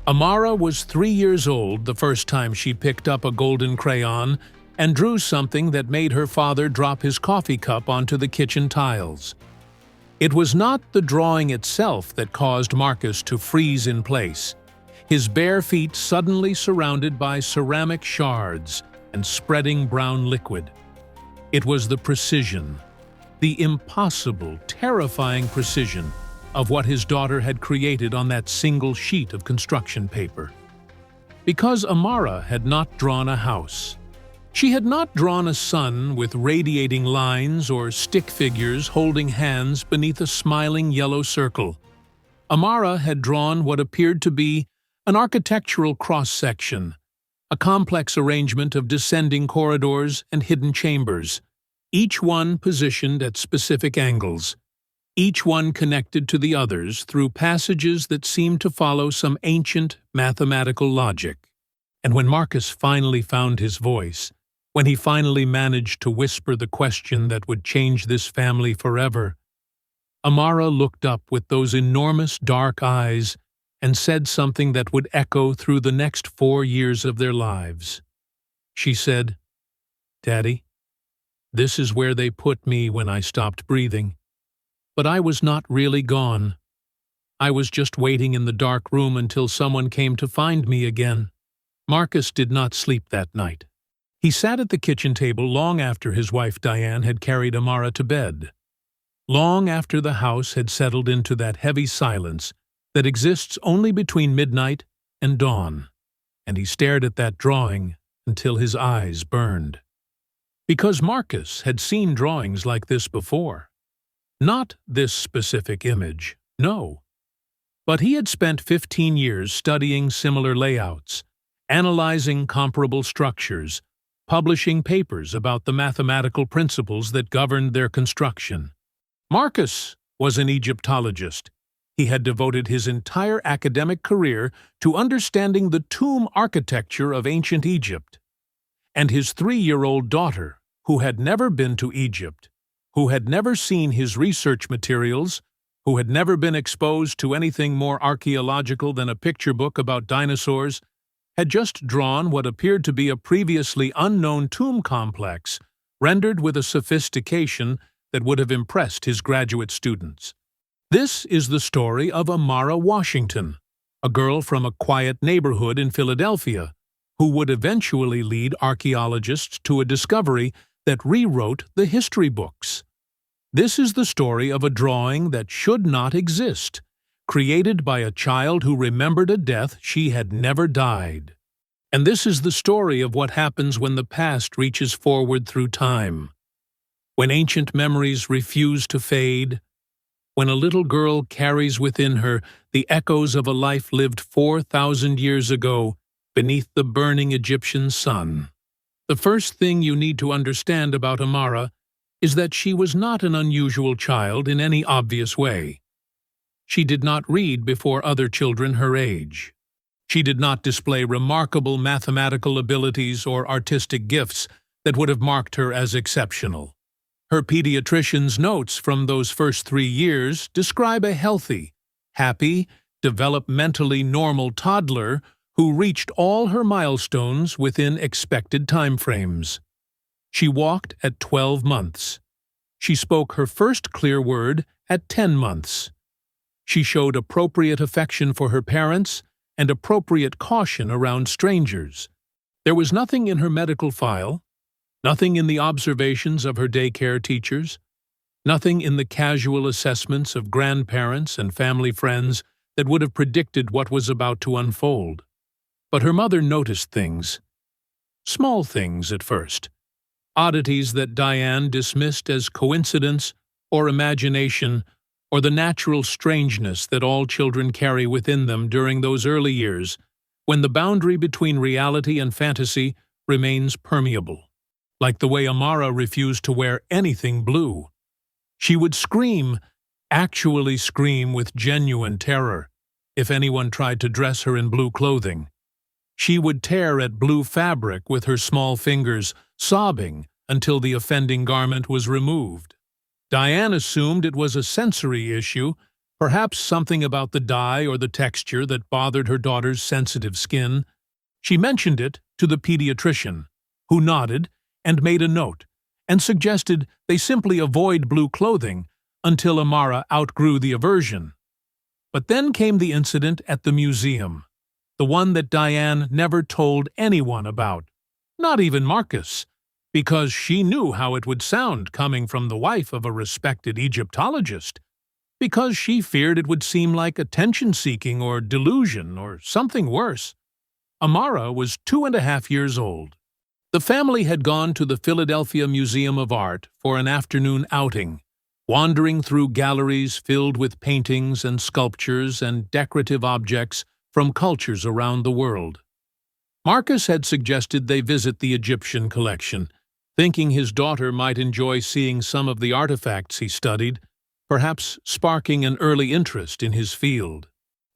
Amara was 3 years old the first time she picked up a golden crayon and drew something that made her father drop his coffee cup onto the kitchen tiles. It was not the drawing itself that caused Marcus to freeze in place, his bare feet suddenly surrounded by ceramic shards and spreading brown liquid. It was the precision, the impossible, terrifying precision of what his daughter had created on that single sheet of construction paper. Because Amara had not drawn a house. She had not drawn a sun with radiating lines or stick figures holding hands beneath a smiling yellow circle. Amara had drawn what appeared to be an architectural cross-section, a complex arrangement of descending corridors and hidden chambers, each one positioned at specific angles, each one connected to the others through passages that seemed to follow some ancient mathematical logic. And when Marcus finally found his voice, when he finally managed to whisper the question that would change this family forever, Amara looked up with those enormous dark eyes and said something that would echo through the next 4 years of their lives. She said, "Daddy, this is where they put me when I stopped breathing. But I was not really gone. I was just waiting in the dark room until someone came to find me again." Marcus did not sleep that night. He sat at the kitchen table long after his wife Diane had carried Amara to bed, long after the house had settled into that heavy silence that exists only between midnight and dawn, and he stared at that drawing until his eyes burned. Because Marcus had seen drawings like this before. Not this specific image, no. But he had spent 15 years studying similar layouts, analyzing comparable structures, publishing papers about the mathematical principles that governed their construction. Marcus was an Egyptologist. He had devoted his entire academic career to understanding the tomb architecture of ancient Egypt. And his 3-year-old daughter, who had never been to Egypt, who had never seen his research materials, who had never been exposed to anything more archaeological than a picture book about dinosaurs, had just drawn what appeared to be a previously unknown tomb complex, rendered with a sophistication that would have impressed his graduate students. This is the story of Amara Washington, a girl from a quiet neighborhood in Philadelphia, who would eventually lead archaeologists to a discovery that rewrote the history books. This is the story of a drawing that should not exist, created by a child who remembered a death she had never died. And this is the story of what happens when the past reaches forward through time. When ancient memories refuse to fade, when a little girl carries within her the echoes of a life lived 4,000 years ago beneath the burning Egyptian sun. The first thing you need to understand about Amara is that she was not an unusual child in any obvious way. She did not read before other children her age. She did not display remarkable mathematical abilities or artistic gifts that would have marked her as exceptional. Her pediatrician's notes from those first 3 years describe a healthy, happy, developmentally normal toddler who reached all her milestones within expected timeframes. She walked at 12 months. She spoke her first clear word at 10 months. She showed appropriate affection for her parents and appropriate caution around strangers. There was nothing in her medical file, nothing in the observations of her daycare teachers, nothing in the casual assessments of grandparents and family friends that would have predicted what was about to unfold. But her mother noticed things. Small things at first. Oddities that Diane dismissed as coincidence or imagination or the natural strangeness that all children carry within them during those early years, when the boundary between reality and fantasy remains permeable. Like the way Amara refused to wear anything blue. She would scream, actually scream with genuine terror, if anyone tried to dress her in blue clothing. She would tear at blue fabric with her small fingers, sobbing until the offending garment was removed. Diane assumed it was a sensory issue Perhaps something about the dye or the texture that bothered her daughter's sensitive skin. She mentioned it to the pediatrician, who nodded and made a note, and suggested they simply avoid blue clothing until Amara outgrew the aversion. But then came the incident at the museum, the one that Diane never told anyone about, not even Marcus, because she knew how it would sound coming from the wife of a respected Egyptologist, because she feared it would seem like attention-seeking or delusion or something worse. Amara was 2.5 years old. The family had gone to the Philadelphia Museum of Art for an afternoon outing, wandering through galleries filled with paintings and sculptures and decorative objects from cultures around the world. Marcus had suggested they visit the Egyptian collection, thinking his daughter might enjoy seeing some of the artifacts he studied, perhaps sparking an early interest in his field.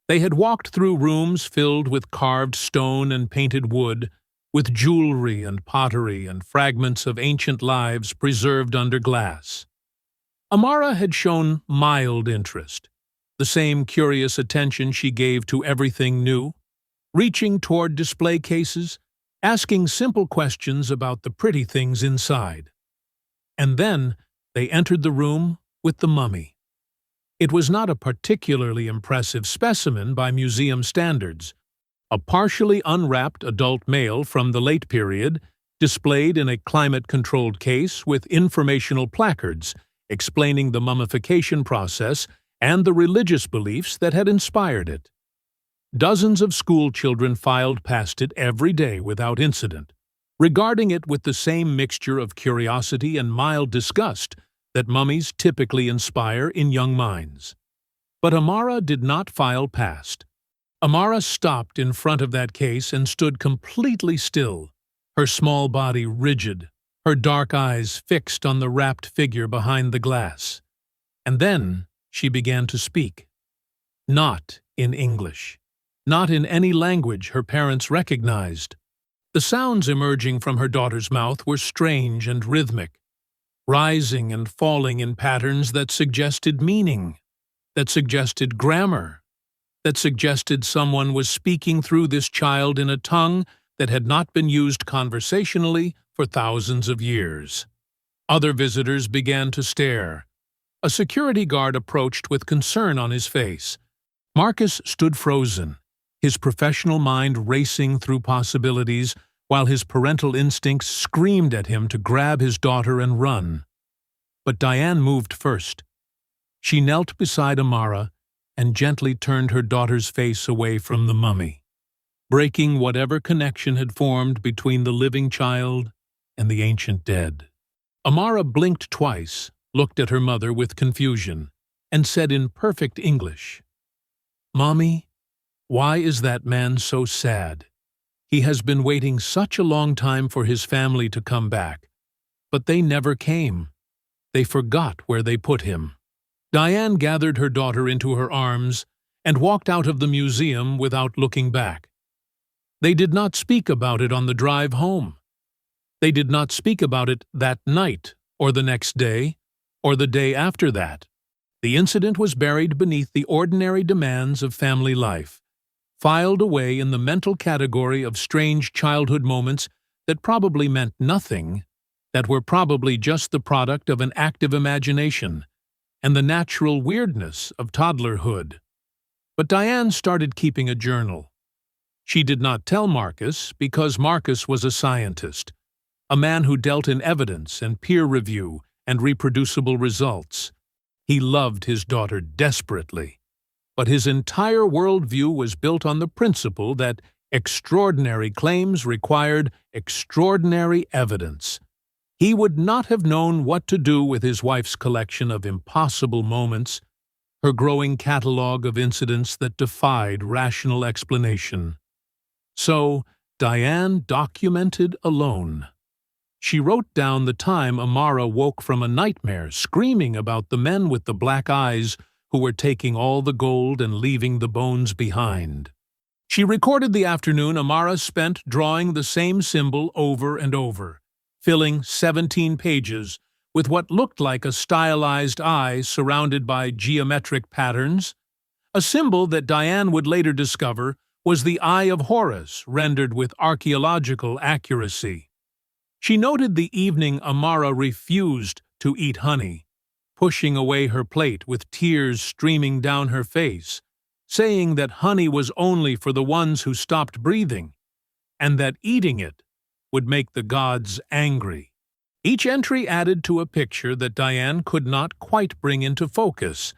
They had walked through rooms filled with carved stone and painted wood, with jewelry and pottery and fragments of ancient lives preserved under glass. Amara had shown mild interest, the same curious attention she gave to everything new, reaching toward display cases, asking simple questions about the pretty things inside. And then they entered the room with the mummy. It was not a particularly impressive specimen by museum standards. A partially unwrapped adult male from the late period, displayed in a climate-controlled case with informational placards explaining the mummification process and the religious beliefs that had inspired it. Dozens of school children filed past it every day without incident, regarding it with the same mixture of curiosity and mild disgust that mummies typically inspire in young minds. But Amara did not file past. Amara stopped in front of that case and stood completely still, her small body rigid, her dark eyes fixed on the wrapped figure behind the glass. And then she began to speak. Not in English. Not in any language her parents recognized. The sounds emerging from her daughter's mouth were strange and rhythmic, rising and falling in patterns that suggested meaning, that suggested grammar, that suggested someone was speaking through this child in a tongue that had not been used conversationally for thousands of years. Other visitors began to stare. A security guard approached with concern on his face. Marcus stood frozen, his professional mind racing through possibilities while his parental instincts screamed at him to grab his daughter and run. But Diane moved first. She knelt beside Amara and gently turned her daughter's face away from the mummy, breaking whatever connection had formed between the living child and the ancient dead. Amara blinked twice, looked at her mother with confusion, and said in perfect English, "Mommy, why is that man so sad? He has been waiting such a long time for his family to come back, but they never came. They forgot where they put him." Diane gathered her daughter into her arms and walked out of the museum without looking back. They did not speak about it on the drive home. They did not speak about it that night, or the next day, or the day after that. The incident was buried beneath the ordinary demands of family life, filed away in the mental category of strange childhood moments that probably meant nothing, that were probably just the product of an active imagination and the natural weirdness of toddlerhood. But Diane started keeping a journal. She did not tell Marcus because Marcus was a scientist, a man who dealt in evidence and peer review and reproducible results. He loved his daughter desperately, but his entire worldview was built on the principle that extraordinary claims required extraordinary evidence. He would not have known what to do with his wife's collection of impossible moments, her growing catalogue of incidents that defied rational explanation. So, Diane documented alone. She wrote down the time Amara woke from a nightmare screaming about the men with the black eyes who were taking all the gold and leaving the bones behind. She recorded the afternoon Amara spent drawing the same symbol over and over, filling 17 pages with what looked like a stylized eye surrounded by geometric patterns, a symbol that Diane would later discover was the Eye of Horus, rendered with archaeological accuracy. She noted the evening Amara refused to eat honey, pushing away her plate with tears streaming down her face, saying that honey was only for the ones who stopped breathing, and that eating it would make the gods angry. Each entry added to a picture that Diane could not quite bring into focus,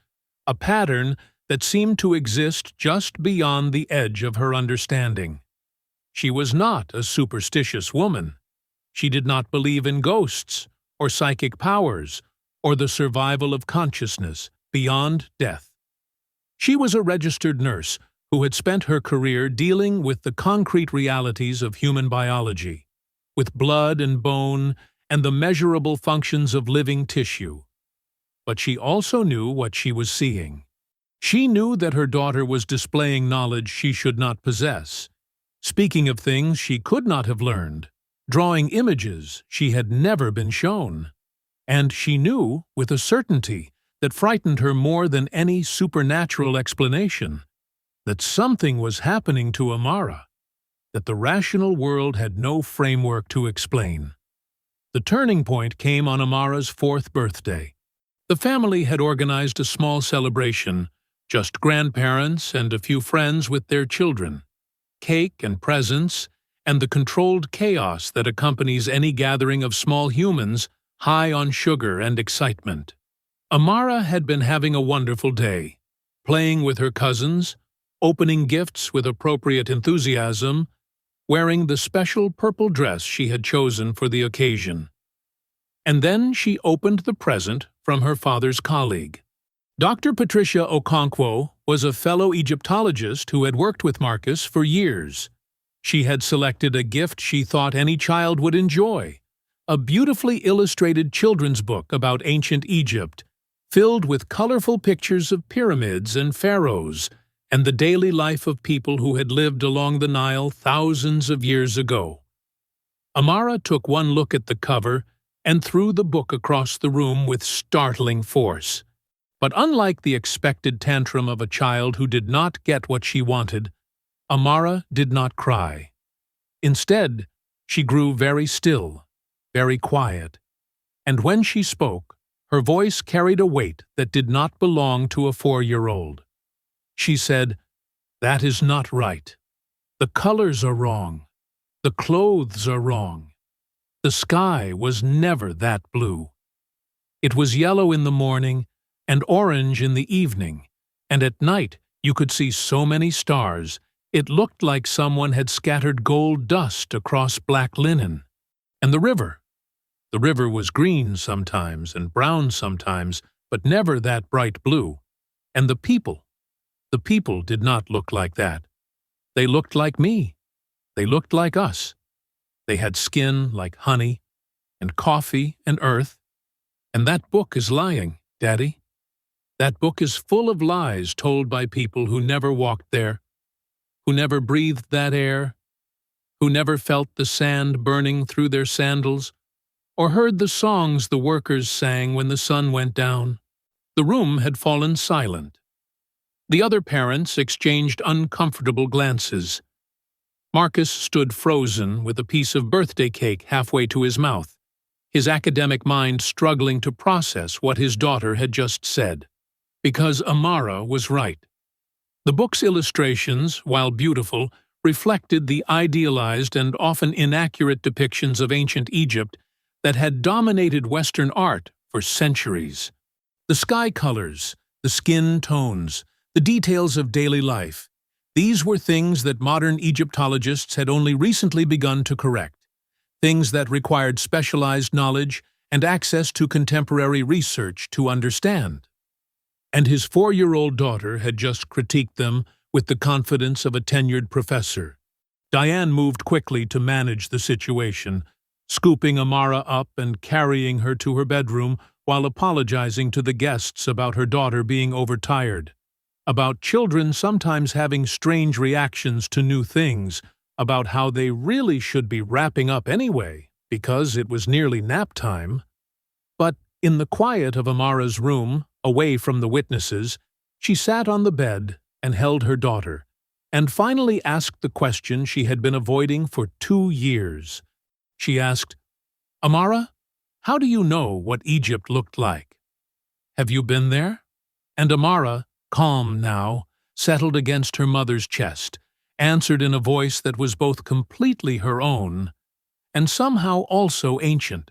a pattern that seemed to exist just beyond the edge of her understanding. She was not a superstitious woman. She did not believe in ghosts, or psychic powers, or the survival of consciousness beyond death. She was a registered nurse who had spent her career dealing with the concrete realities of human biology, with blood and bone and the measurable functions of living tissue. But she also knew what she was seeing. She knew that her daughter was displaying knowledge she should not possess, speaking of things she could not have learned, drawing images she had never been shown. And she knew, with a certainty that frightened her more than any supernatural explanation, that something was happening to Amara, that the rational world had no framework to explain. The turning point came on Amara's 4th birthday. The family had organized a small celebration, just grandparents and a few friends with their children, cake and presents, and the controlled chaos that accompanies any gathering of small humans high on sugar and excitement. Amara had been having a wonderful day, playing with her cousins, opening gifts with appropriate enthusiasm, wearing the special purple dress she had chosen for the occasion. And then she opened the present from her father's colleague. Dr. Patricia Okonkwo was a fellow Egyptologist who had worked with Marcus for years. She had selected a gift she thought any child would enjoy, a beautifully illustrated children's book about ancient Egypt, filled with colorful pictures of pyramids and pharaohs and the daily life of people who had lived along the Nile thousands of years ago. Amara took one look at the cover and threw the book across the room with startling force. But unlike the expected tantrum of a child who did not get what she wanted, Amara did not cry. Instead, she grew very still, very quiet, and when she spoke, her voice carried a weight that did not belong to a 4-year-old. She said, "That is not right. The colors are wrong. The clothes are wrong. The sky was never that blue. It was yellow in the morning and orange in the evening, and at night you could see so many stars, it looked like someone had scattered gold dust across black linen. And the river was green sometimes and brown sometimes, but never that bright blue. And the people did not look like that. They looked like me. They looked like us. They had skin like honey, and coffee and earth. And that book is lying, Daddy. That book is full of lies told by people who never walked there, who never breathed that air, who never felt the sand burning through their sandals, or heard the songs the workers sang when the sun went down." The room had fallen silent. The other parents exchanged uncomfortable glances. Marcus stood frozen with a piece of birthday cake halfway to his mouth, his academic mind struggling to process what his daughter had just said. Because Amara was right. The book's illustrations, while beautiful, reflected the idealized and often inaccurate depictions of ancient Egypt that had dominated Western art for centuries. The sky colors, the skin tones, the details of daily life, these were things that modern Egyptologists had only recently begun to correct, things that required specialized knowledge and access to contemporary research to understand. And his 4-year-old daughter had just critiqued them with the confidence of a tenured professor. Diane moved quickly to manage the situation, scooping Amara up and carrying her to her bedroom while apologizing to the guests about her daughter being overtired, about children sometimes having strange reactions to new things, about how they really should be wrapping up anyway, because it was nearly nap time. But In the quiet of Amara's room, away from the witnesses, she sat on the bed and held her daughter, and finally asked the question she had been avoiding for 2 years. She asked, "Amara, how do you know what Egypt looked like? Have you been there?" And Amara, calm now, settled against her mother's chest, answered in a voice that was both completely her own and somehow also ancient,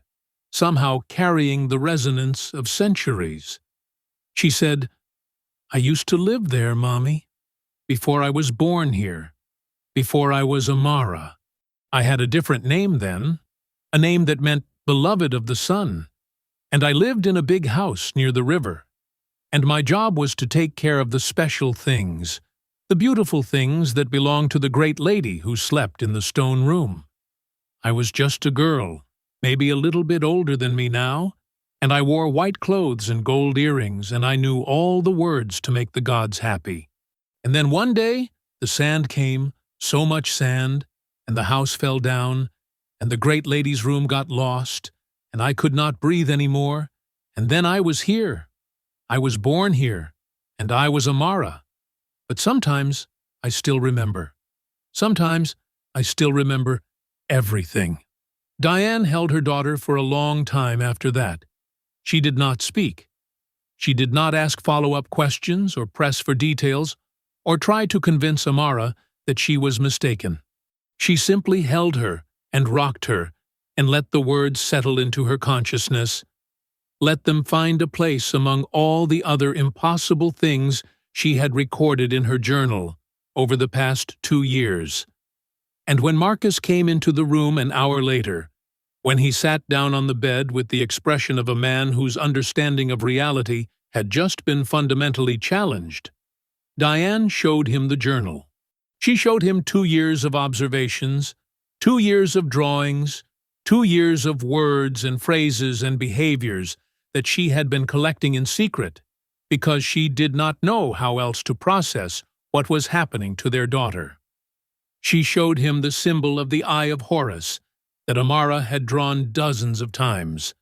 somehow carrying the resonance of centuries. She said, "I used to live there, Mommy, before I was born here, before I was Amara. I had a different name then, a name that meant beloved of the sun, and I lived in a big house near the river, and my job was to take care of the special things, the beautiful things that belonged to the great lady who slept in the stone room. I was just a girl, maybe a little bit older than me now, and I wore white clothes and gold earrings, and I knew all the words to make the gods happy. And then one day, the sand came, so much sand, and the house fell down, and the great lady's room got lost, and I could not breathe any more, and then I was here. I was born here, and I was Amara. But sometimes I still remember. Sometimes I still remember everything." Diane held her daughter for a long time after that. She did not speak. She did not ask follow-up questions or press for details or try to convince Amara that she was mistaken. She simply held her and rocked her and let the words settle into her consciousness. Let them find a place among all the other impossible things she had recorded in her journal over the past 2 years. And when Marcus came into the room an hour later, when he sat down on the bed with the expression of a man whose understanding of reality had just been fundamentally challenged, Diane showed him the journal. She showed him 2 years of observations, 2 years of drawings, 2 years of words and phrases and behaviors that she had been collecting in secret because she did not know how else to process what was happening to their daughter. She showed him the symbol of the Eye of Horus that Amara had drawn dozens of times.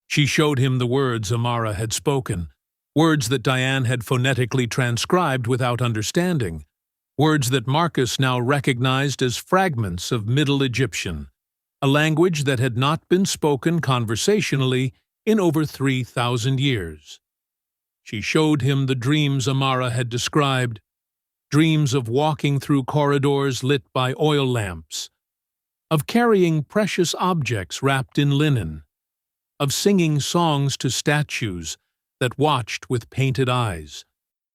She showed him the words Amara had spoken, words that Diane had phonetically transcribed without understanding, words that Marcus now recognized as fragments of Middle Egyptian, a language that had not been spoken conversationally in over 3,000 years. She showed him the dreams Amara had described, dreams of walking through corridors lit by oil lamps, of carrying precious objects wrapped in linen, of singing songs to statues that watched with painted eyes.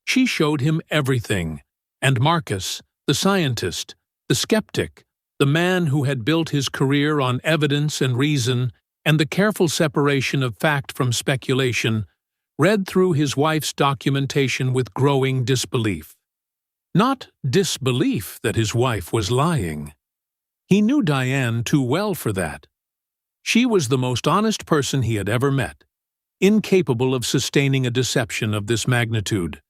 She showed him everything, and Marcus, the scientist, the skeptic, the man who had built his career on evidence and reason and the careful separation of fact from speculation, read through his wife's documentation with growing disbelief. Not disbelief that his wife was lying. He knew Diane too well for that. She was the most honest person he had ever met, incapable of sustaining a deception of this magnitude,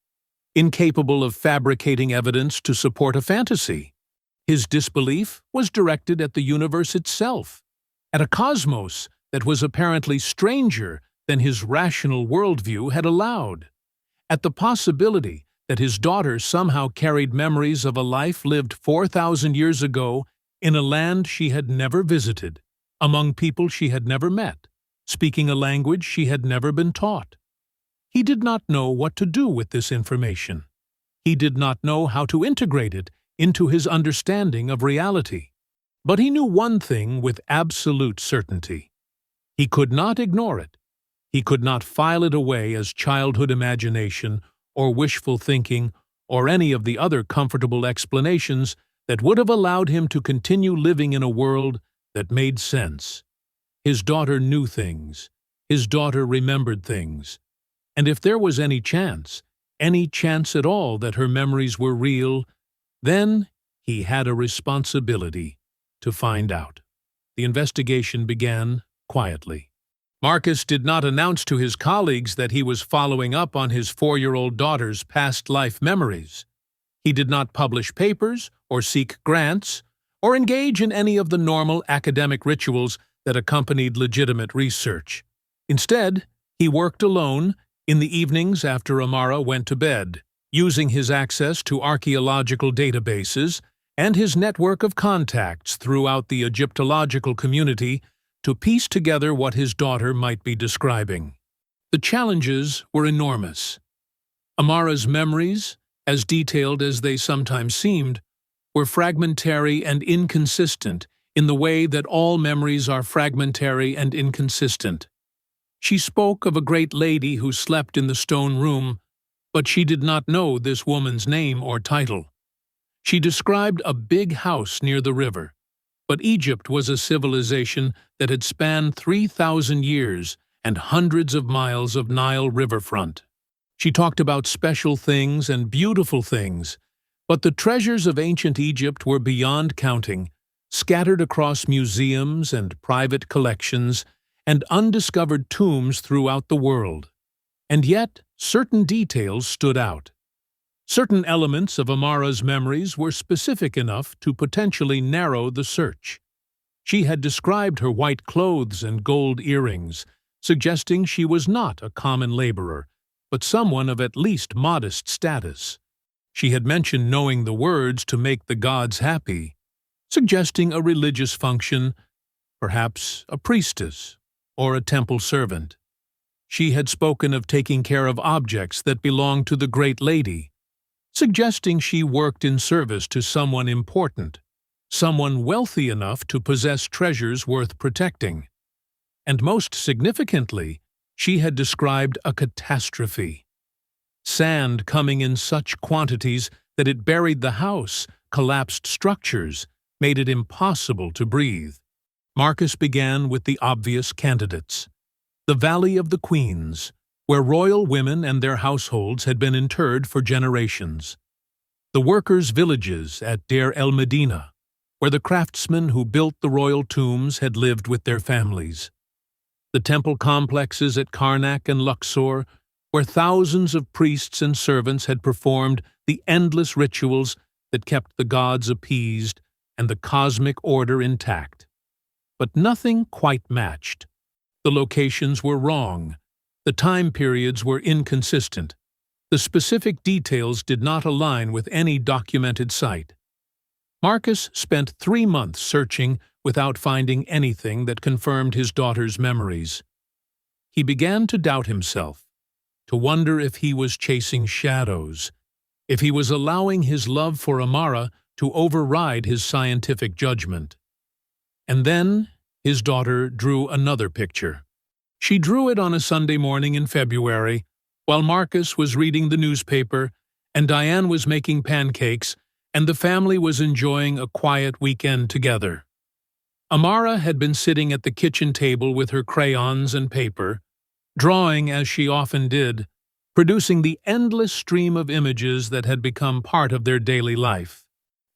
incapable of fabricating evidence to support a fantasy. His disbelief was directed at the universe itself, at a cosmos that was apparently stranger than his rational worldview had allowed, at the possibility that his daughter somehow carried memories of a life lived 4,000 years ago in a land she had never visited, among people she had never met, speaking a language she had never been taught. He did not know what to do with this information. He did not know how to integrate it into his understanding of reality. But he knew one thing with absolute certainty. He could not ignore it. He could not file it away as childhood imagination or wishful thinking or any of the other comfortable explanations that would have allowed him to continue living in a world that made sense. His daughter knew things. His daughter remembered things. And if there was any chance at all that her memories were real, then he had a responsibility to find out. The investigation began quietly. Marcus did not announce to his colleagues that he was following up on his 4-year-old daughter's past life memories. He did not publish papers or seek grants or engage in any of the normal academic rituals that accompanied legitimate research. Instead, He worked alone in the evenings after Amara went to bed, using his access to archaeological databases and his network of contacts throughout the Egyptological community to piece together what his daughter might be describing. The challenges were enormous. Amara's memories, as detailed as they sometimes seemed, were fragmentary and inconsistent in the way that all memories are fragmentary and inconsistent. She spoke of a great lady who slept in the stone room, but she did not know this woman's name or title. She described a big house near the river, but Egypt was a civilization that had spanned 3,000 years and hundreds of miles of Nile riverfront. She talked about special things and beautiful things, but the treasures of ancient Egypt were beyond counting, scattered across museums and private collections and undiscovered tombs throughout the world. And yet, certain details stood out. Certain elements of Amara's memories were specific enough to potentially narrow the search. She had described her white clothes and gold earrings, suggesting she was not a common laborer, but someone of at least modest status. She had mentioned knowing the words to make the gods happy, suggesting a religious function, perhaps a priestess or a temple servant. She had spoken of taking care of objects that belonged to the great lady, suggesting she worked in service to someone important, someone wealthy enough to possess treasures worth protecting. And most significantly, she had described a catastrophe. Sand coming in such quantities that it buried the house, collapsed structures, made it impossible to breathe. Marcus began with the obvious candidates. The Valley of the Queens, where royal women and their households had been interred for generations. The workers' villages at Deir el-Medina, where the craftsmen who built the royal tombs had lived with their families. The temple complexes at Karnak and Luxor, where thousands of priests and servants had performed the endless rituals that kept the gods appeased and the cosmic order intact. But nothing quite matched. The locations were wrong. The time periods were inconsistent. The specific details did not align with any documented site. Marcus spent 3 months searching without finding anything that confirmed his daughter's memories. He began to doubt himself, to wonder if he was chasing shadows, if he was allowing his love for Amara to override his scientific judgment. And then his daughter drew another picture. She drew it on a Sunday morning in February, while Marcus was reading the newspaper and Diane was making pancakes and the family was enjoying a quiet weekend together. Amara had been sitting at the kitchen table with her crayons and paper, drawing as she often did, producing the endless stream of images that had become part of their daily life.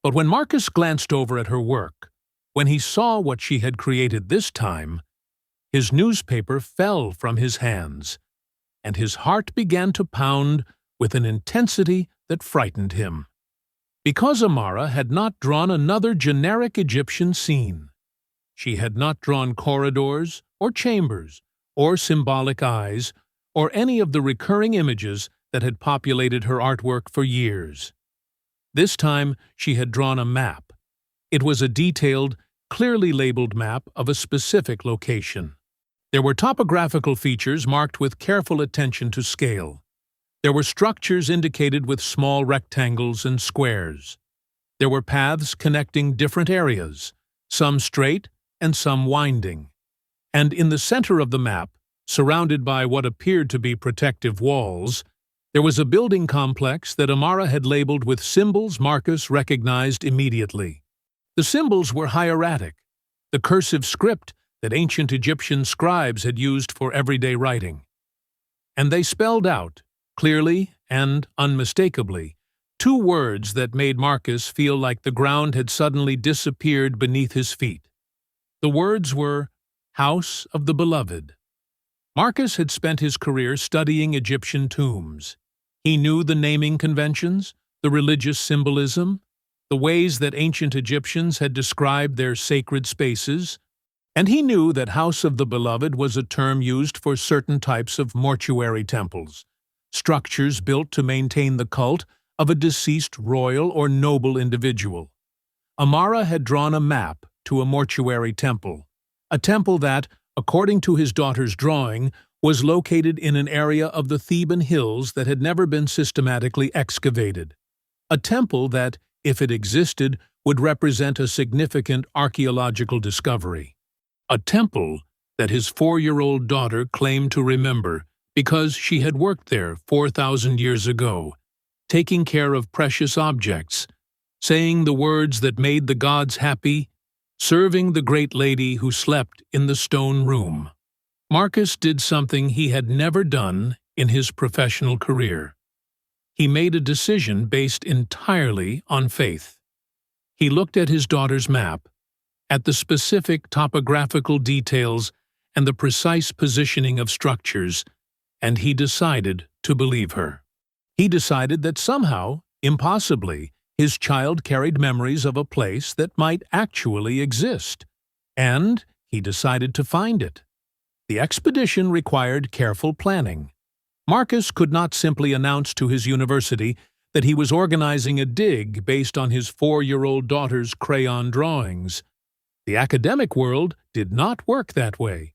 But when Marcus glanced over at her work, when he saw what she had created this time, his newspaper fell from his hands, and his heart began to pound with an intensity that frightened him. Because Amara had not drawn another generic Egyptian scene. She had not drawn corridors or chambers or symbolic eyes or any of the recurring images that had populated her artwork for years. This time she had drawn a map. It was a detailed, clearly labeled map of a specific location. There were topographical features marked with careful attention to scale. There were structures indicated with small rectangles and squares. There were paths connecting different areas, some straight and some winding. And in the center of the map, surrounded by what appeared to be protective walls, there was a building complex that Amara had labeled with symbols Marcus recognized immediately. The symbols were hieratic, the cursive script that ancient Egyptian scribes had used for everyday writing. And they spelled out, clearly and unmistakably, 2 words that made Marcus feel like the ground had suddenly disappeared beneath his feet. The words were, House of the Beloved. Marcus had spent his career studying Egyptian tombs. He knew the naming conventions, the religious symbolism, the ways that ancient Egyptians had described their sacred spaces, And he knew that House of the Beloved was a term used for certain types of mortuary temples, structures built to maintain the cult of a deceased royal or noble individual. Amara had drawn a map to a mortuary temple, a temple that, according to his daughter's drawing, was located in an area of the Theban hills that had never been systematically excavated. A temple that, if it existed, would represent a significant archaeological discovery. A temple that his 4-year-old daughter claimed to remember because she had worked there 4,000 years ago, taking care of precious objects, saying the words that made the gods happy, serving the great lady who slept in the stone room. Marcus did something he had never done in his professional career. He made a decision based entirely on faith. He looked at his daughter's map, at the specific topographical details and the precise positioning of structures, and he decided to believe her. He decided that somehow, impossibly, his child carried memories of a place that might actually exist, and he decided to find it. The expedition required careful planning. Marcus could not simply announce to his university that he was organizing a dig based on his 4-year-old daughter's crayon drawings. The academic world did not work that way.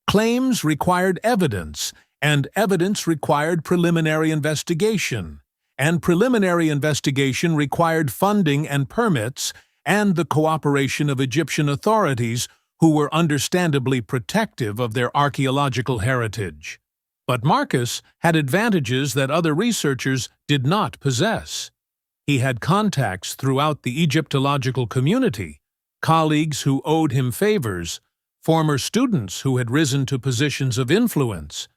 Claims required evidence, and evidence required preliminary investigation, and preliminary investigation required funding and permits and the cooperation of Egyptian authorities who were understandably protective of their archaeological heritage. But Marcus had advantages that other researchers did not possess. He had contacts throughout the Egyptological community, colleagues who owed him favors, former students who had risen to positions of influence.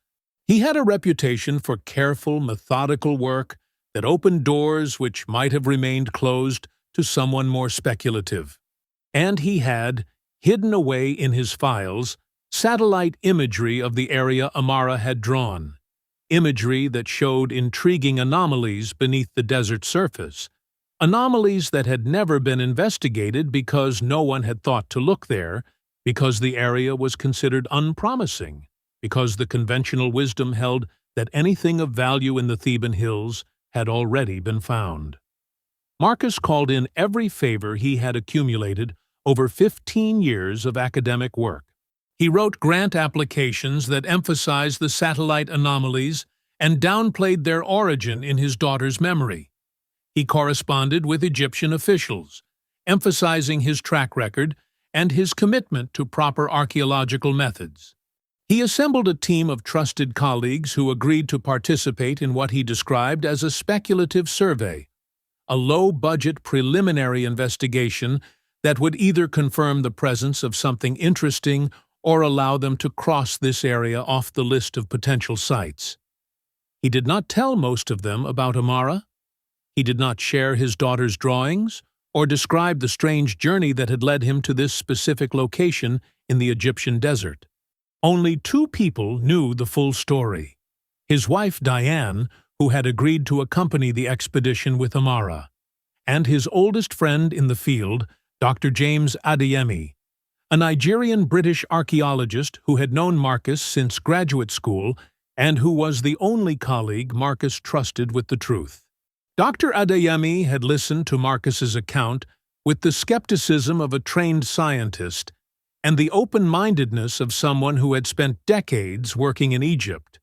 He had a reputation for careful, methodical work that opened doors which might have remained closed to someone more speculative. And he had, hidden away in his files, satellite imagery of the area Amara had drawn, imagery that showed intriguing anomalies beneath the desert surface, anomalies that had never been investigated because no one had thought to look there, because the area was considered unpromising, because the conventional wisdom held that anything of value in the Theban hills had already been found. Marcus called in every favor he had accumulated over 15 years of academic work. He wrote grant applications that emphasized the satellite anomalies and downplayed their origin in his daughter's memory. He corresponded with Egyptian officials, emphasizing his track record and his commitment to proper archaeological methods. He assembled a team of trusted colleagues who agreed to participate in what he described as a speculative survey, a low-budget preliminary investigation that would either confirm the presence of something interesting or allow them to cross this area off the list of potential sites. He did not tell most of them about Amara. He did not share his daughter's drawings or describe the strange journey that had led him to this specific location in the Egyptian desert. Only 2 people knew the full story: his wife Diane, who had agreed to accompany the expedition with Amara, and his oldest friend in the field, Dr. James Adeyemi, a Nigerian-British archaeologist who had known Marcus since graduate school and who was the only colleague Marcus trusted with the truth. Dr. Adeyemi had listened to Marcus's account with the skepticism of a trained scientist and the open-mindedness of someone who had spent decades working in Egypt,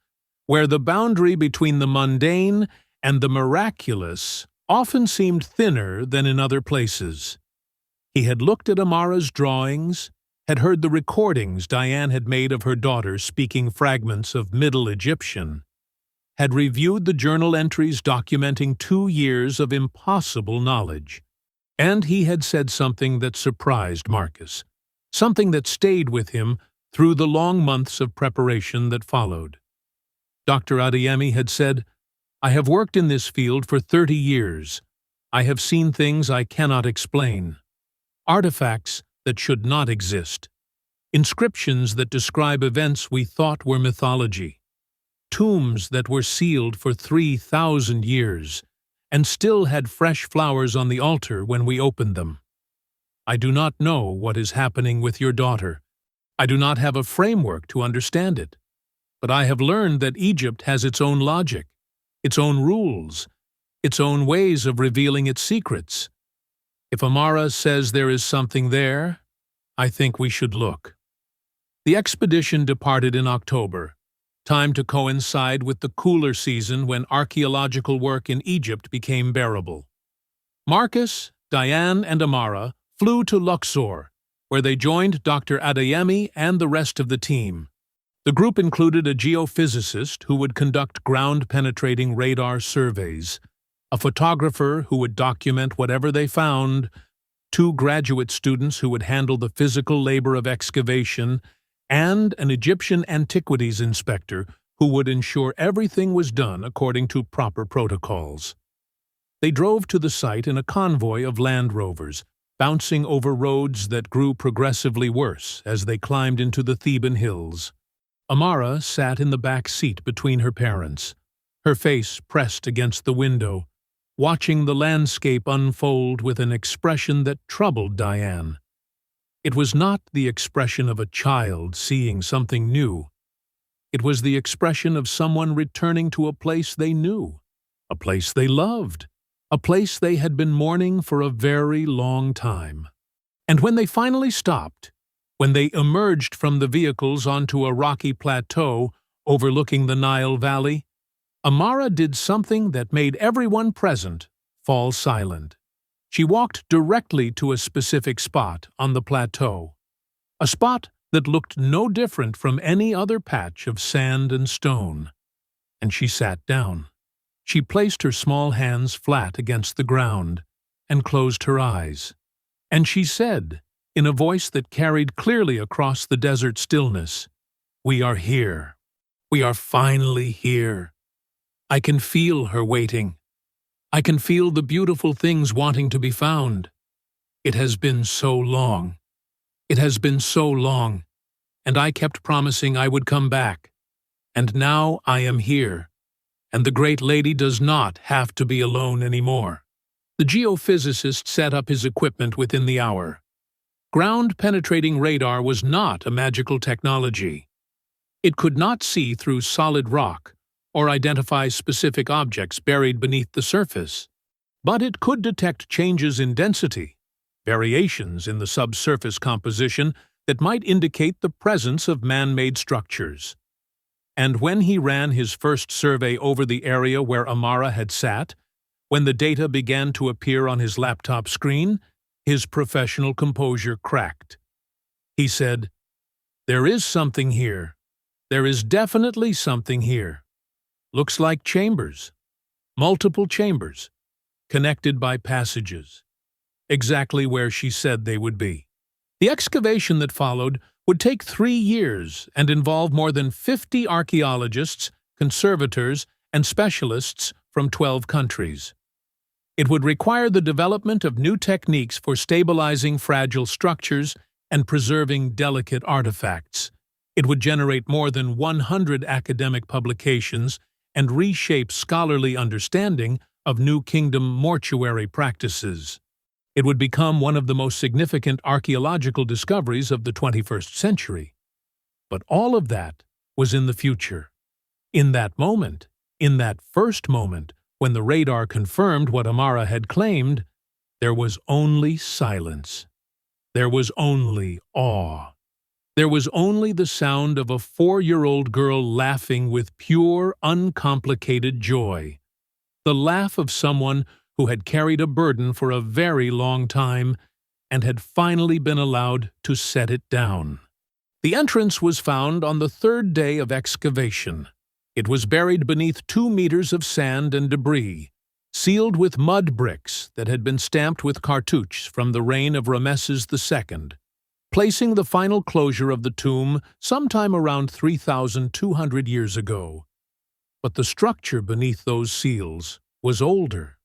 where the boundary between the mundane and the miraculous often seemed thinner than in other places. He had looked at Amara's drawings, had heard the recordings Diane had made of her daughter speaking fragments of Middle Egyptian, had reviewed the journal entries documenting 2 years of impossible knowledge. And he had said something that surprised Marcus, something that stayed with him through the long months of preparation that followed. Dr. Adeyemi had said, "I have worked in this field for 30 years. I have seen things I cannot explain. Artifacts that should not exist. Inscriptions that describe events we thought were mythology. Tombs that were sealed for 3,000 years and still had fresh flowers on the altar when we opened them. I do not know what is happening with your daughter, I do not have a framework to understand it, but I have learned that Egypt has its own logic, its own rules, its own ways of revealing its secrets. If Amara says there is something there, I think we should look. The expedition departed in October, time to coincide with the cooler season when archaeological work in Egypt became bearable. Marcus, Diane, and Amara flew to Luxor, where they joined Dr. Adeyemi and the rest of the team. The group included a geophysicist who would conduct ground-penetrating radar surveys, a photographer who would document whatever they found, 2 graduate students who would handle the physical labor of excavation, and an Egyptian antiquities inspector who would ensure everything was done according to proper protocols. They drove to the site in a convoy of Land Rovers, bouncing over roads that grew progressively worse as they climbed into the Theban hills. Amara sat in the back seat between her parents, her face pressed against the window, watching the landscape unfold with an expression that troubled Diane. It was not the expression of a child seeing something new. It was the expression of someone returning to a place they knew, a place they loved, a place they had been mourning for a very long time. And when they finally stopped, when they emerged from the vehicles onto a rocky plateau overlooking the Nile Valley, Amara did something that made everyone present fall silent. She walked directly to a specific spot on the plateau, a spot that looked no different from any other patch of sand and stone, and she sat down. She placed her small hands flat against the ground and closed her eyes, and she said, in a voice that carried clearly across the desert stillness, "We are here. We are finally here. I can feel her waiting. I can feel the beautiful things wanting to be found. It has been so long. It has been so long, and I kept promising I would come back. And now I am here, and the great lady does not have to be alone anymore." The geophysicist set up his equipment within the hour. Ground-penetrating radar was not a magical technology. It could not see through solid rock or identify specific objects buried beneath the surface, but it could detect changes in density, variations in the subsurface composition that might indicate the presence of man-made structures. And when he ran his first survey over the area where Amara had sat, when the data began to appear on his laptop screen, his professional composure cracked. He said, "There is something here. There is definitely something here. Looks like chambers. Multiple chambers, connected by passages. Exactly where she said they would be." The excavation that followed would take 3 years and involve more than 50 archaeologists, conservators, and specialists from 12 countries. It would require the development of new techniques for stabilizing fragile structures and preserving delicate artifacts. It would generate more than 100 academic publications and reshape scholarly understanding of New Kingdom mortuary practices. It would become one of the most significant archaeological discoveries of the 21st century. But all of that was in the future. In that moment, in that first moment, when the radar confirmed what Amara had claimed, there was only silence. There was only awe. There was only the sound of a 4-year-old girl laughing with pure, uncomplicated joy. The laugh of someone who had carried a burden for a very long time and had finally been allowed to set it down. The entrance was found on the 3rd day of excavation. It was buried beneath 2 meters of sand and debris, sealed with mud bricks that had been stamped with cartouches from the reign of Ramesses II, placing the final closure of the tomb sometime around 3,200 years ago. But the structure beneath those seals was older,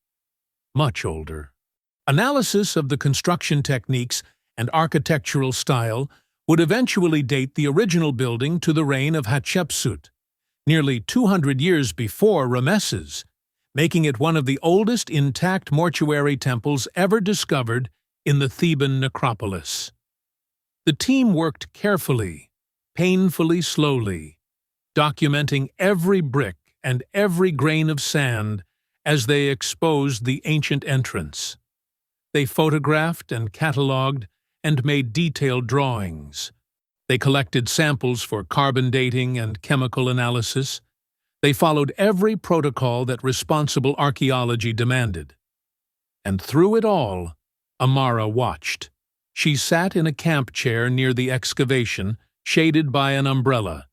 much older. Analysis of the construction techniques and architectural style would eventually date the original building to the reign of Hatshepsut, nearly 200 years before Ramesses, making it one of the oldest intact mortuary temples ever discovered in the Theban necropolis. The team worked carefully, painfully slowly, documenting every brick and every grain of sand as they exposed the ancient entrance. They photographed and catalogued and made detailed drawings. They collected samples for carbon dating and chemical analysis. They followed every protocol that responsible archaeology demanded. And through it all, Amara watched. She sat in a camp chair near the excavation, shaded by an umbrella,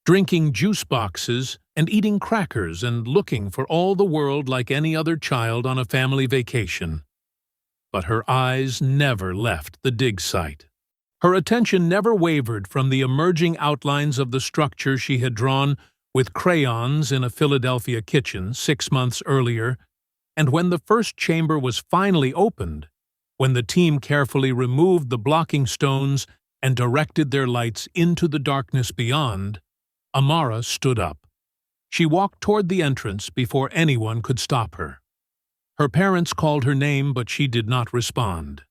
drinking juice boxes and eating crackers and looking for all the world like any other child on a family vacation. But her eyes never left the dig site. Her attention never wavered from the emerging outlines of the structure she had drawn with crayons in a Philadelphia kitchen 6 months earlier, and when the first chamber was finally opened, when the team carefully removed the blocking stones and directed their lights into the darkness beyond, Amara stood up. She walked toward the entrance before anyone could stop her. Her parents called her name, but she did not respond.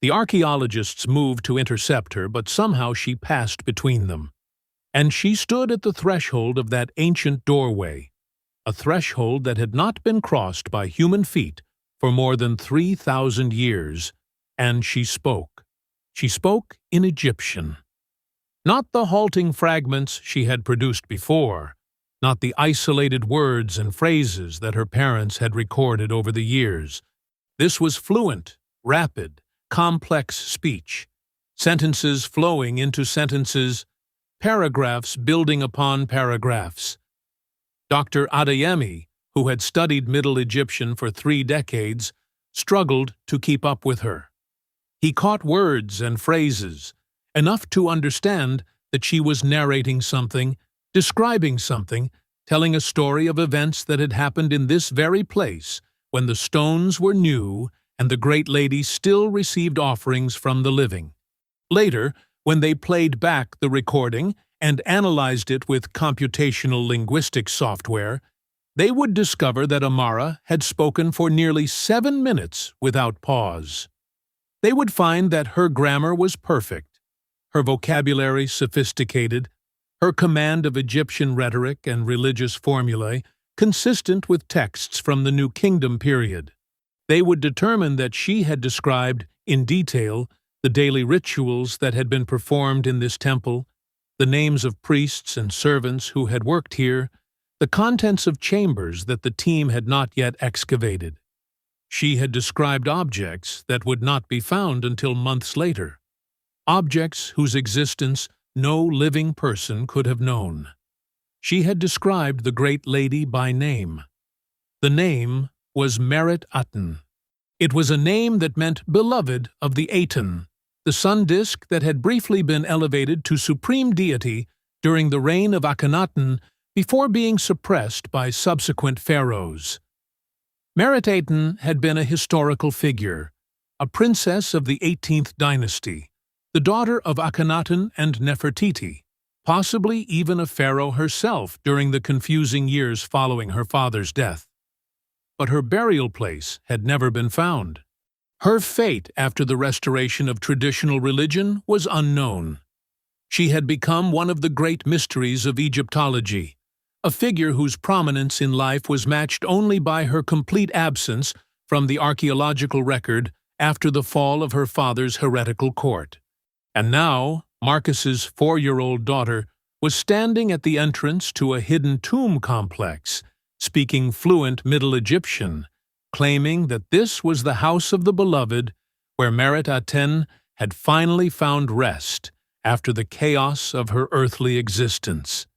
The archaeologists moved to intercept her, but somehow she passed between them. And she stood at the threshold of that ancient doorway, a threshold that had not been crossed by human feet for more than 3,000 years, and she spoke. She spoke in Egyptian. Not the halting fragments she had produced before, not the isolated words and phrases that her parents had recorded over the years. This was fluent, rapid, complex speech, sentences flowing into sentences, paragraphs building upon paragraphs. Dr. Adeyemi, who had studied Middle Egyptian for 3 decades, struggled to keep up with her. He caught words and phrases, enough to understand that she was narrating something, describing something, telling a story of events that had happened in this very place when the stones were new and the great lady still received offerings from the living. Later, when they played back the recording and analyzed it with computational linguistics software, they would discover that Amara had spoken for nearly 7 minutes without pause. They would find that her grammar was perfect, her vocabulary sophisticated, her command of Egyptian rhetoric and religious formulae consistent with texts from the New Kingdom period. They would determine that she had described, in detail, the daily rituals that had been performed in this temple, the names of priests and servants who had worked here, the contents of chambers that the team had not yet excavated. She had described objects that would not be found until months later, objects whose existence no living person could have known. She had described the great lady by name. The name was Merit-Aten. It was a name that meant beloved of the Aten, the sun disk that had briefly been elevated to supreme deity during the reign of Akhenaten before being suppressed by subsequent pharaohs. Merit-Aten had been a historical figure, a princess of the 18th dynasty, the daughter of Akhenaten and Nefertiti, possibly even a pharaoh herself during the confusing years following her father's death. But her burial place had never been found. Her fate after the restoration of traditional religion was unknown. She had become one of the great mysteries of Egyptology, a figure whose prominence in life was matched only by her complete absence from the archaeological record after the fall of her father's heretical court. And now, Marcus's 4-year-old daughter was standing at the entrance to a hidden tomb complex, speaking fluent Middle Egyptian, claiming that this was the house of the beloved where Merit-Aten had finally found rest after the chaos of her earthly existence.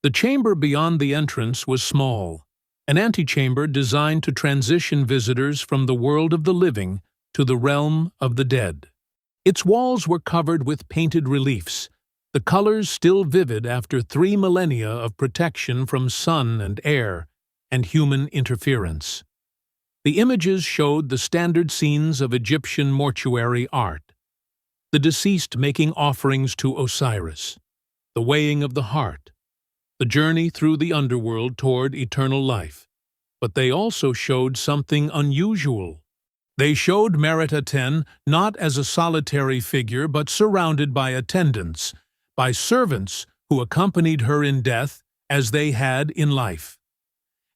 The chamber beyond the entrance was small, an antechamber designed to transition visitors from the world of the living to the realm of the dead. Its walls were covered with painted reliefs, the colors still vivid after 3 millennia of protection from sun and air and human interference. The images showed the standard scenes of Egyptian mortuary art, the deceased making offerings to Osiris, the weighing of the heart, the journey through the underworld toward eternal life. But they also showed something unusual. They showed Merit-Aten not as a solitary figure but surrounded by attendants, by servants who accompanied her in death as they had in life.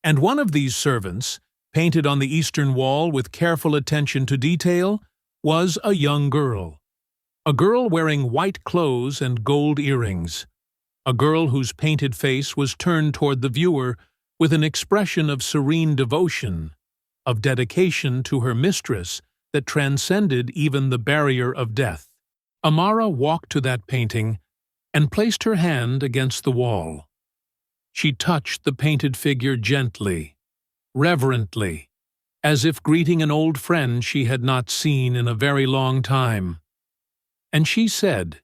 And one of these servants, painted on the eastern wall with careful attention to detail, was a young girl. A girl wearing white clothes and gold earrings. A girl whose painted face was turned toward the viewer with an expression of serene devotion, of dedication to her mistress that transcended even the barrier of death. Amara walked to that painting and placed her hand against the wall. She touched the painted figure gently, reverently, as if greeting an old friend she had not seen in a very long time. And she said,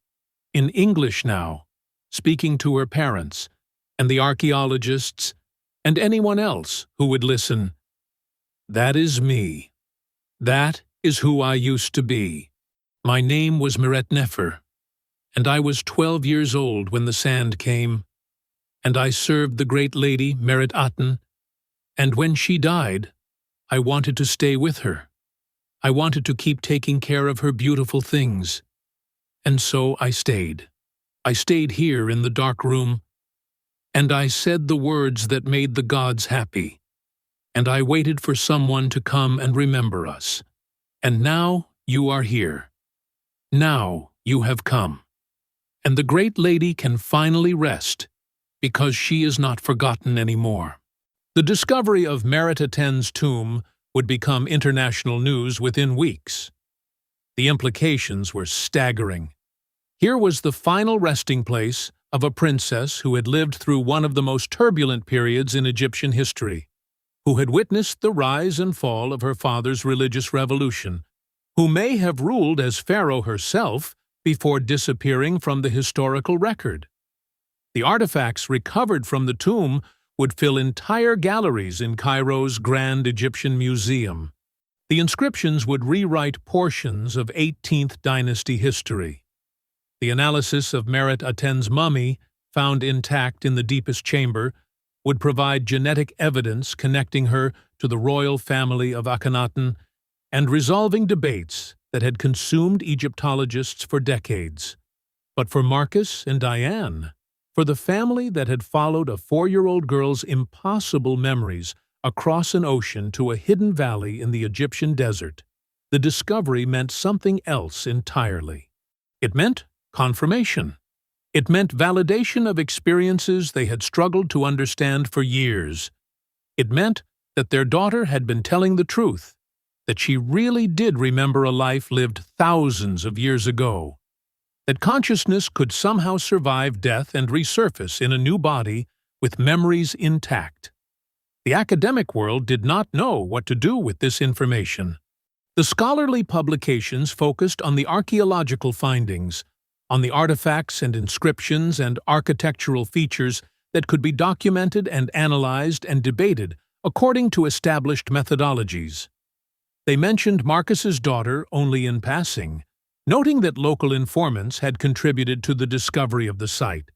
in English now, speaking to her parents, and the archaeologists, and anyone else who would listen, "That is me. That is who I used to be. My name was Meret-Nefer, and I was 12 years old when the sand came, and I served the great lady Merit-Aten, and when she died, I wanted to stay with her. I wanted to keep taking care of her beautiful things. And so I stayed. I stayed here in the dark room, and I said the words that made the gods happy, and I waited for someone to come and remember us. And now you are here. Now you have come. And the great lady can finally rest, because she is not forgotten anymore." The discovery of Merit-Aten's tomb would become international news within weeks. The implications were staggering. Here was the final resting place of a princess who had lived through one of the most turbulent periods in Egyptian history, who had witnessed the rise and fall of her father's religious revolution, who may have ruled as Pharaoh herself before disappearing from the historical record. The artifacts recovered from the tomb would fill entire galleries in Cairo's Grand Egyptian Museum. The inscriptions would rewrite portions of 18th dynasty history. The analysis of Merit-Aten's mummy, found intact in the deepest chamber, would provide genetic evidence connecting her to the royal family of Akhenaten and resolving debates that had consumed Egyptologists for decades. But for Marcus and Diane, for the family that had followed a 4-year-old girl's impossible memories across an ocean to a hidden valley in the Egyptian desert, the discovery meant something else entirely. It meant confirmation. It meant validation of experiences they had struggled to understand for years. It meant that their daughter had been telling the truth, that she really did remember a life lived thousands of years ago, that consciousness could somehow survive death and resurface in a new body with memories intact. The academic world did not know what to do with this information. The scholarly publications focused on the archaeological findings, on the artifacts and inscriptions and architectural features that could be documented and analyzed and debated according to established methodologies. They mentioned Marcus's daughter only in passing, noting that local informants had contributed to the discovery of the site,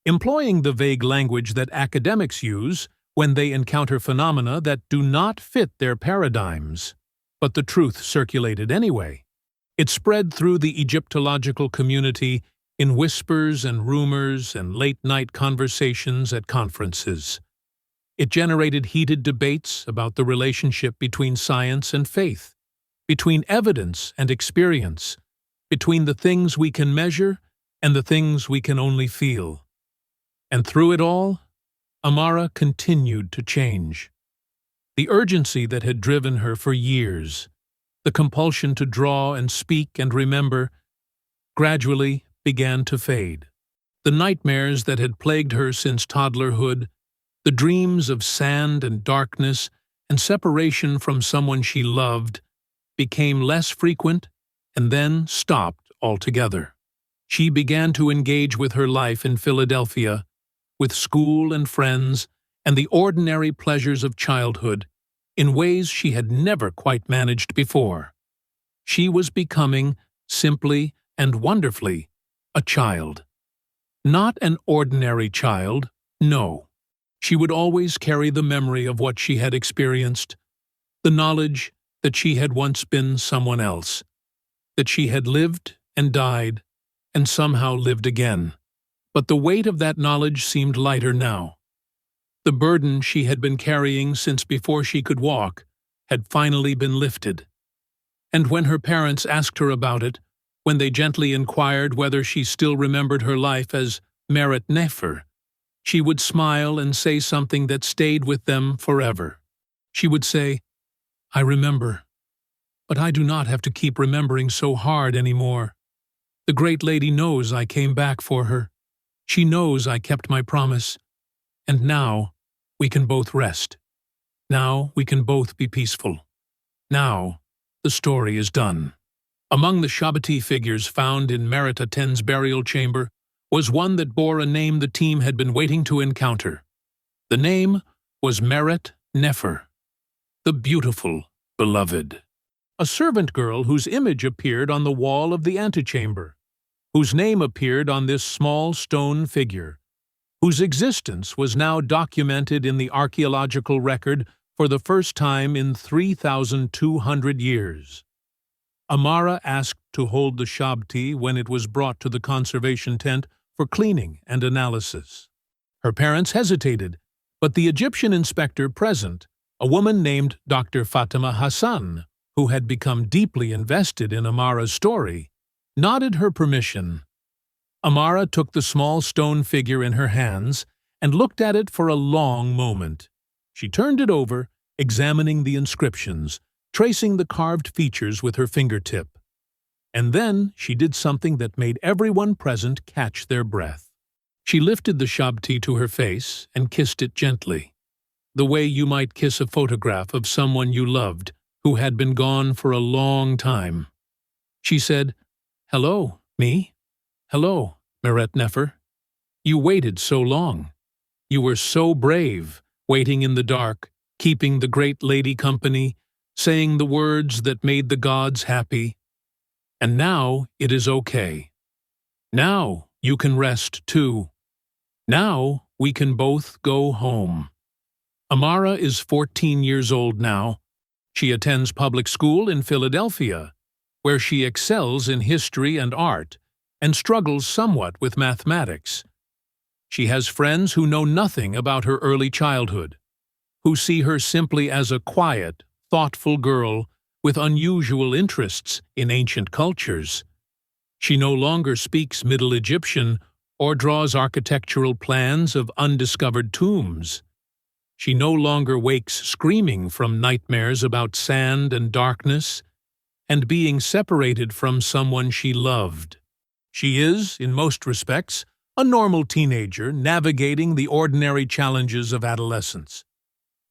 employing the vague language that academics use when they encounter phenomena that do not fit their paradigms. But the truth circulated anyway. It spread through the Egyptological community in whispers and rumors and late-night conversations at conferences. It generated heated debates about the relationship between science and faith, between evidence and experience, between the things we can measure and the things we can only feel. And through it all, Amara continued to change. The urgency that had driven her for years, the compulsion to draw and speak and remember, gradually began to fade. The nightmares that had plagued her since toddlerhood, the dreams of sand and darkness and separation from someone she loved, became less frequent and then stopped altogether. She began to engage with her life in Philadelphia, with school and friends and the ordinary pleasures of childhood, in ways she had never quite managed before. She was becoming, simply and wonderfully, a child. Not an ordinary child, no. She would always carry the memory of what she had experienced, the knowledge that she had once been someone else, that she had lived and died and somehow lived again. But the weight of that knowledge seemed lighter now. The burden she had been carrying since before she could walk had finally been lifted. And when her parents asked her about it, when they gently inquired whether she still remembered her life as Meret-Nefer, she would smile and say something that stayed with them forever. She would say, "I remember, but I do not have to keep remembering so hard anymore. The great lady knows I came back for her. She knows I kept my promise. And now we can both rest. Now we can both be peaceful. Now the story is done." Among the Shabati figures found in Merit-Aten's burial chamber was one that bore a name the team had been waiting to encounter. The name was Meret-Nefer, the beautiful, beloved. A servant girl whose image appeared on the wall of the antechamber, whose name appeared on this small stone figure, whose existence was now documented in the archaeological record for the first time in 3,200 years. Amara asked to hold the Shabti when it was brought to the conservation tent for cleaning and analysis. Her parents hesitated, but the Egyptian inspector present, a woman named Dr. Fatima Hassan, who had become deeply invested in Amara's story, nodded her permission. Amara took the small stone figure in her hands and looked at it for a long moment. She turned it over, examining the inscriptions, tracing the carved features with her fingertip. And then she did something that made everyone present catch their breath. She lifted the Shabti to her face and kissed it gently, the way you might kiss a photograph of someone you loved who had been gone for a long time. She said, "Hello, me? Hello, Meret-Nefer. You waited so long. You were so brave, waiting in the dark, keeping the great lady company, saying the words that made the gods happy. And now it is okay. Now you can rest too. Now we can both go home." Amara is 14 years old now. She attends public school in Philadelphia, where she excels in history and art and struggles somewhat with mathematics. She has friends who know nothing about her early childhood, who see her simply as a quiet, thoughtful girl with unusual interests in ancient cultures. She no longer speaks Middle Egyptian or draws architectural plans of undiscovered tombs. She no longer wakes screaming from nightmares about sand and darkness and being separated from someone she loved. She is, in most respects, a normal teenager navigating the ordinary challenges of adolescence.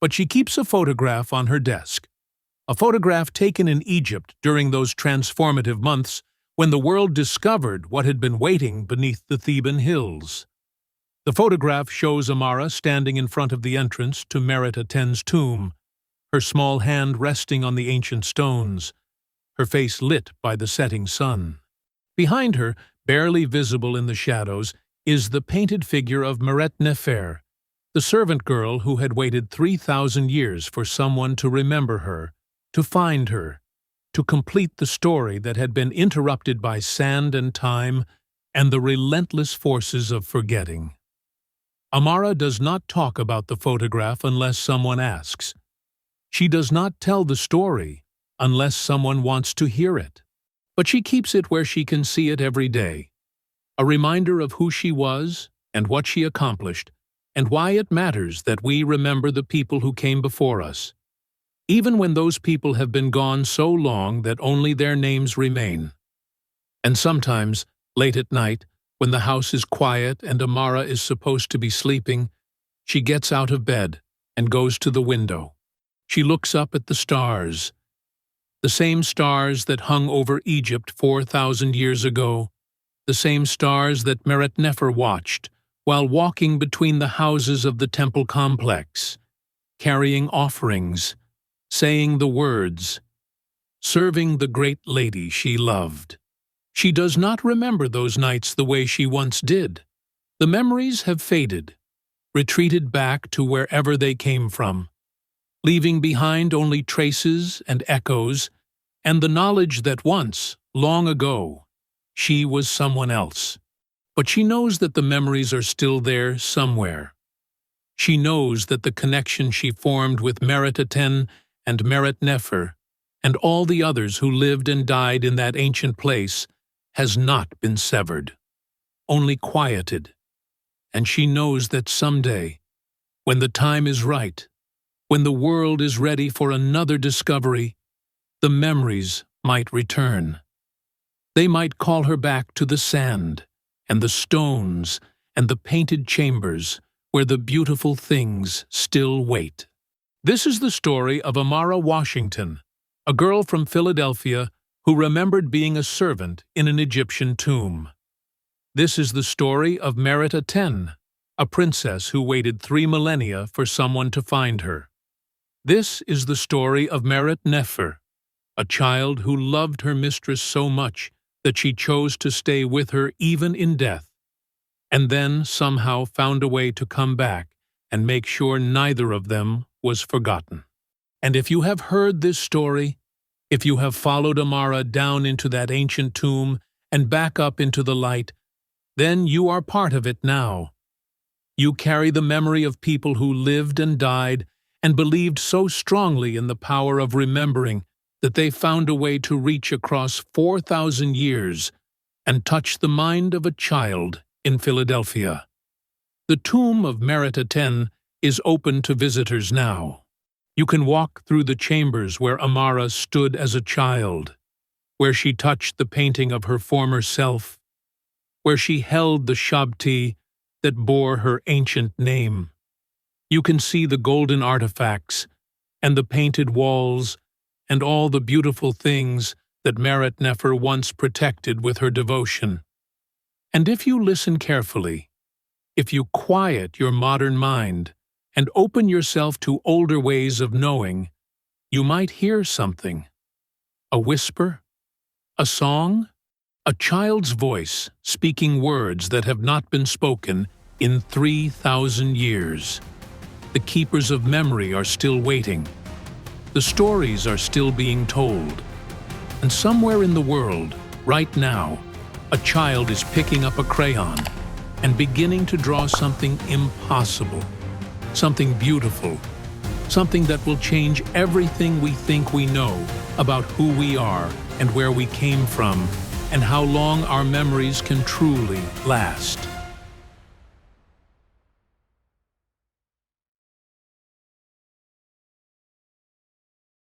But she keeps a photograph on her desk, a photograph taken in Egypt during those transformative months when the world discovered what had been waiting beneath the Theban hills. The photograph shows Amara standing in front of the entrance to Merit-Aten's tomb, her small hand resting on the ancient stones, her face lit by the setting sun. Behind her, barely visible in the shadows, is the painted figure of Meret-Nefer, the servant girl who had waited 3,000 years for someone to remember her, to find her, to complete the story that had been interrupted by sand and time and the relentless forces of forgetting. Amara does not talk about the photograph unless someone asks. She does not tell the story unless someone wants to hear it. But she keeps it where she can see it every day, a reminder of who she was and what she accomplished, and why it matters that we remember the people who came before us, even when those people have been gone so long that only their names remain. And sometimes, late at night, when the house is quiet and Amara is supposed to be sleeping, she gets out of bed and goes to the window. She looks up at the stars, the same stars that hung over Egypt 4,000 years ago, the same stars that Meret-Nefer watched while walking between the houses of the temple complex, carrying offerings, saying the words, serving the great lady she loved. She does not remember those nights the way she once did. The memories have faded, retreated back to wherever they came from, leaving behind only traces and echoes and the knowledge that once, long ago, she was someone else. But But she knows that the memories are still there somewhere. She knows that the connection she formed with Merit-Aten and Meret-Nefer and all the others who lived and died in that ancient place has not been severed, only quieted. And she knows that someday, when the time is right, when the world is ready for another discovery, the memories might return. They might call her back to the sand and the stones and the painted chambers where the beautiful things still wait. This is the story of Amara Washington, a girl from Philadelphia who remembered being a servant in an Egyptian tomb. This is the story of Merit-Aten, a princess who waited 3 millennia for someone to find her. This is the story of Meret-Nefer, a child who loved her mistress so much that she chose to stay with her even in death, and then somehow found a way to come back and make sure neither of them was forgotten. And if you have heard this story, if you have followed Amara down into that ancient tomb and back up into the light, then you are part of it now. You carry the memory of people who lived and died and believed so strongly in the power of remembering that they found a way to reach across 4,000 years and touch the mind of a child in Philadelphia. The tomb of Merit-Aten is open to visitors now. You can walk through the chambers where Amara stood as a child, where she touched the painting of her former self, where she held the shabti that bore her ancient name. You can see the golden artifacts and the painted walls and all the beautiful things that Meret-Nefer once protected with her devotion. And if you listen carefully, if you quiet your modern mind and open yourself to older ways of knowing, you might hear something. A whisper? A song? A child's voice speaking words that have not been spoken in 3,000 years. The keepers of memory are still waiting. The stories are still being told. And somewhere in the world, right now, a child is picking up a crayon and beginning to draw something impossible, something beautiful, something that will change everything we think we know about who we are and where we came from and how long our memories can truly last.